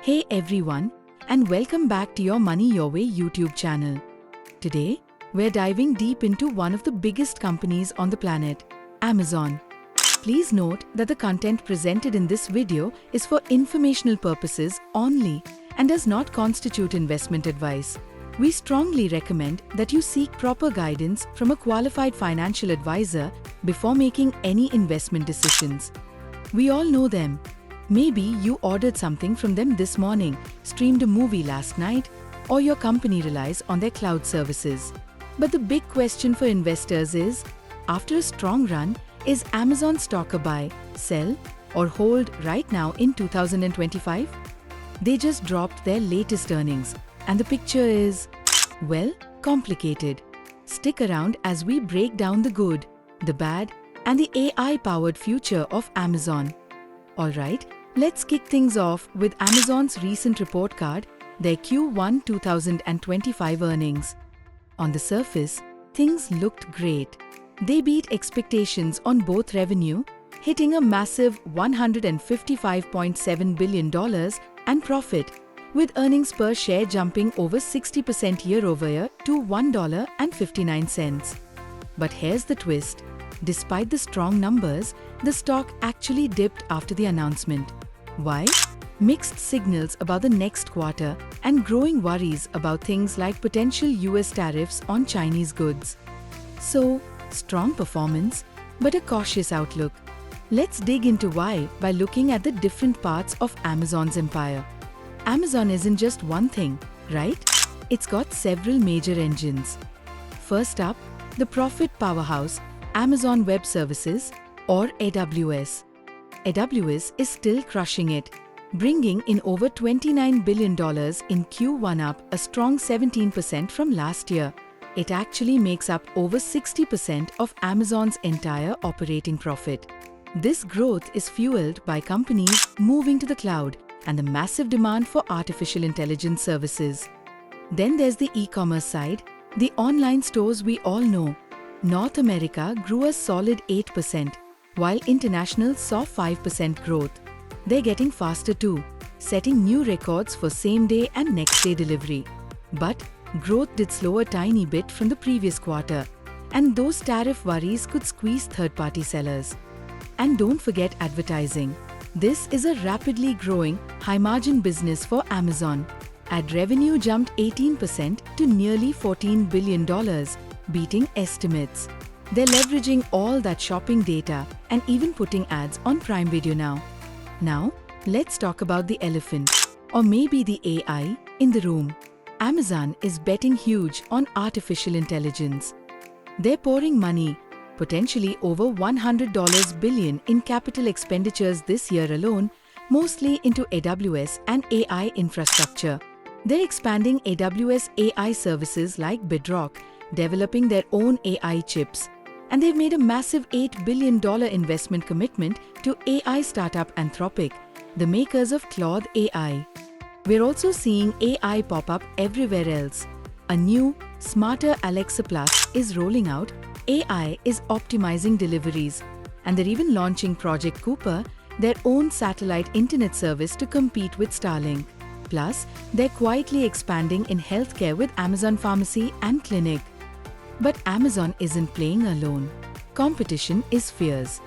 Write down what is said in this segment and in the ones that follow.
Hey everyone, and welcome back to your Money Your Way YouTube channel. Today, we're diving deep into one of the biggest companies on the planet, Amazon. Please note that the content presented in this video is for informational purposes only and does not constitute investment advice. We strongly recommend that you seek proper guidance from a qualified financial advisor before making any investment decisions. We all know them. Maybe you ordered something from them this morning, streamed a movie last night, or your company relies on their cloud services. But the big question for investors is, after a strong run, is Amazon stock a buy, sell, or hold right now in 2025? They just dropped their latest earnings, and the picture is, well, complicated. Stick around as we break down the good, the bad, and the AI-powered future of Amazon. Alright, let's kick things off with Amazon's recent report card, their Q1 2025 earnings. On the surface, things looked great. They beat expectations on both revenue, hitting a massive $155.7 billion, and profit, with earnings per share jumping over 60% year-over-year to $1.59. But here's the twist. Despite the strong numbers, the stock actually dipped after the announcement. Why? Mixed signals about the next quarter and growing worries about things like potential US tariffs on Chinese goods. So, strong performance, but a cautious outlook. Let's dig into why by looking at the different parts of Amazon's empire. Amazon isn't just one thing, right? It's got several major engines. First up, the profit powerhouse, Amazon Web Services, or AWS. AWS is still crushing it, bringing in over $29 billion in Q1, up a strong 17% from last year. It actually makes up over 60% of Amazon's entire operating profit. This growth is fueled by companies moving to the cloud and the massive demand for artificial intelligence services. Then there's the e-commerce side, the online stores we all know. North America grew a solid 8%, while international saw 5% growth. They're getting faster too, setting new records for same-day and next-day delivery. But growth did slow a tiny bit from the previous quarter, and those tariff worries could squeeze third-party sellers. And don't forget advertising. This is a rapidly growing, high-margin business for Amazon. Ad revenue jumped 18% to nearly $14 billion, beating estimates. They're leveraging all that shopping data and even putting ads on Prime Video now. Now, let's talk about the elephant, or maybe the AI, in the room. Amazon is betting huge on artificial intelligence. They're pouring money, potentially over $100 billion in capital expenditures this year alone, mostly into AWS and AI infrastructure. They're expanding AWS AI services like Bedrock, developing their own AI chips. And they've made a massive $8 billion investment commitment to AI startup Anthropic, the makers of Claude AI. We're also seeing AI pop up everywhere else. A new, smarter Alexa Plus is rolling out. AI is optimizing deliveries. And they're even launching Project Cooper, their own satellite internet service to compete with Starlink. Plus, they're quietly expanding in healthcare with Amazon Pharmacy and Clinic. But Amazon isn't playing alone. Competition is fierce.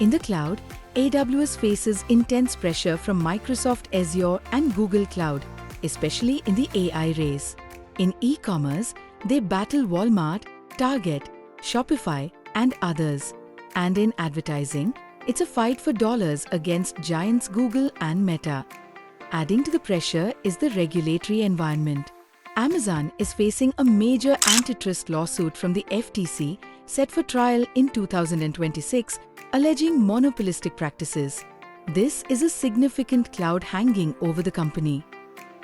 In the cloud, AWS faces intense pressure from Microsoft Azure and Google Cloud, especially in the AI race. In e-commerce, they battle Walmart, Target, Shopify, and others. And in advertising, it's a fight for dollars against giants Google and Meta. Adding to the pressure is the regulatory environment. Amazon is facing a major antitrust lawsuit from the FTC set for trial in 2026, alleging monopolistic practices. This is a significant cloud hanging over the company.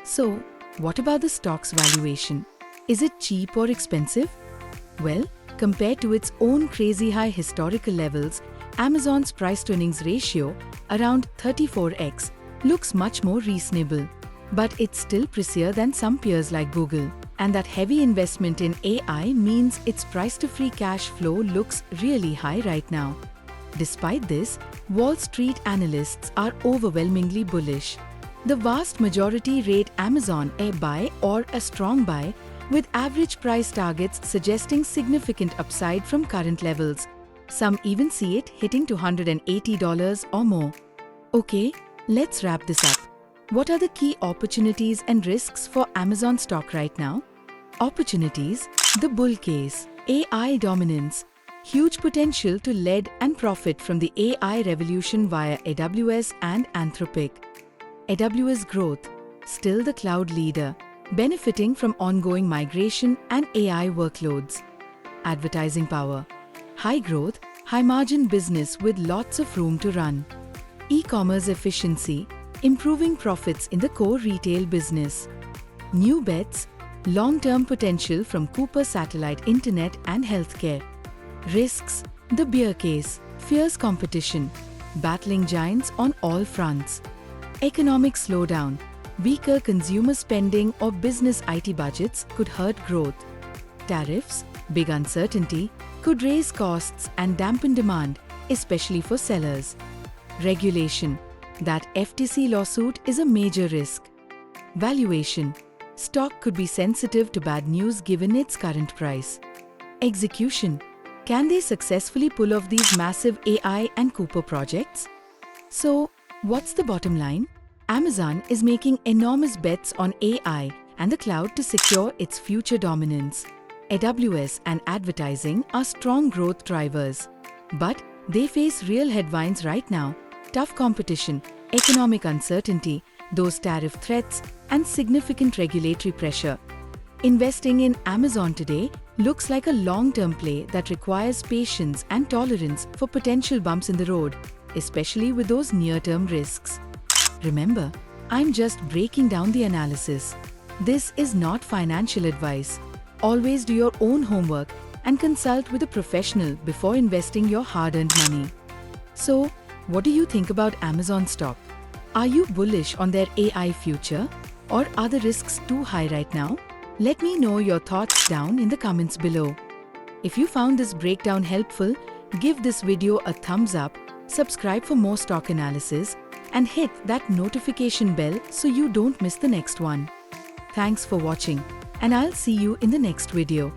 So, what about the stock's valuation? Is it cheap or expensive? Well, compared to its own crazy high historical levels, Amazon's price-to-earnings ratio, around 34x, looks much more reasonable. But it's still pricier than some peers like Google. And that heavy investment in AI means its price-to-free cash flow looks really high right now. Despite this, Wall Street analysts are overwhelmingly bullish. The vast majority rate Amazon a buy or a strong buy, with average price targets suggesting significant upside from current levels. Some even see it hitting to $180 or more. Okay, let's wrap this up. What are the key opportunities and risks for Amazon stock right now? Opportunities: the bull case, AI dominance, huge potential to lead and profit from the AI revolution via AWS and Anthropic. AWS growth, still the cloud leader, benefiting from ongoing migration and AI workloads. Advertising power, high growth, high margin business with lots of room to run. E-commerce efficiency, improving profits in the core retail business. New bets, long-term potential from Cooper satellite internet and healthcare. Risks, the bear case, fierce competition, battling giants on all fronts. Economic slowdown, weaker consumer spending or business IT budgets could hurt growth. Tariffs, big uncertainty, could raise costs and dampen demand, especially for sellers. Regulation, that FTC lawsuit is a major risk. Valuation, stock could be sensitive to bad news given its current price. Execution, can they successfully pull off these massive AI and Cooper projects? So, what's the bottom line? Amazon is making enormous bets on AI and the cloud to secure its future dominance. AWS and advertising are strong growth drivers. But they face real headwinds right now: tough competition, economic uncertainty, those tariff threats, and significant regulatory pressure. Investing in Amazon today looks like a long-term play that requires patience and tolerance for potential bumps in the road, especially with those near-term risks. Remember, I'm just breaking down the analysis. This is not financial advice. Always do your own homework and consult with a professional before investing your hard-earned money. So, what do you think about Amazon stock? Are you bullish on their AI future, or are the risks too high right now? Let me know your thoughts down in the comments below. If you found this breakdown helpful, give this video a thumbs up, subscribe for more stock analysis, and hit that notification bell so you don't miss the next one. Thanks for watching, and I'll see you in the next video.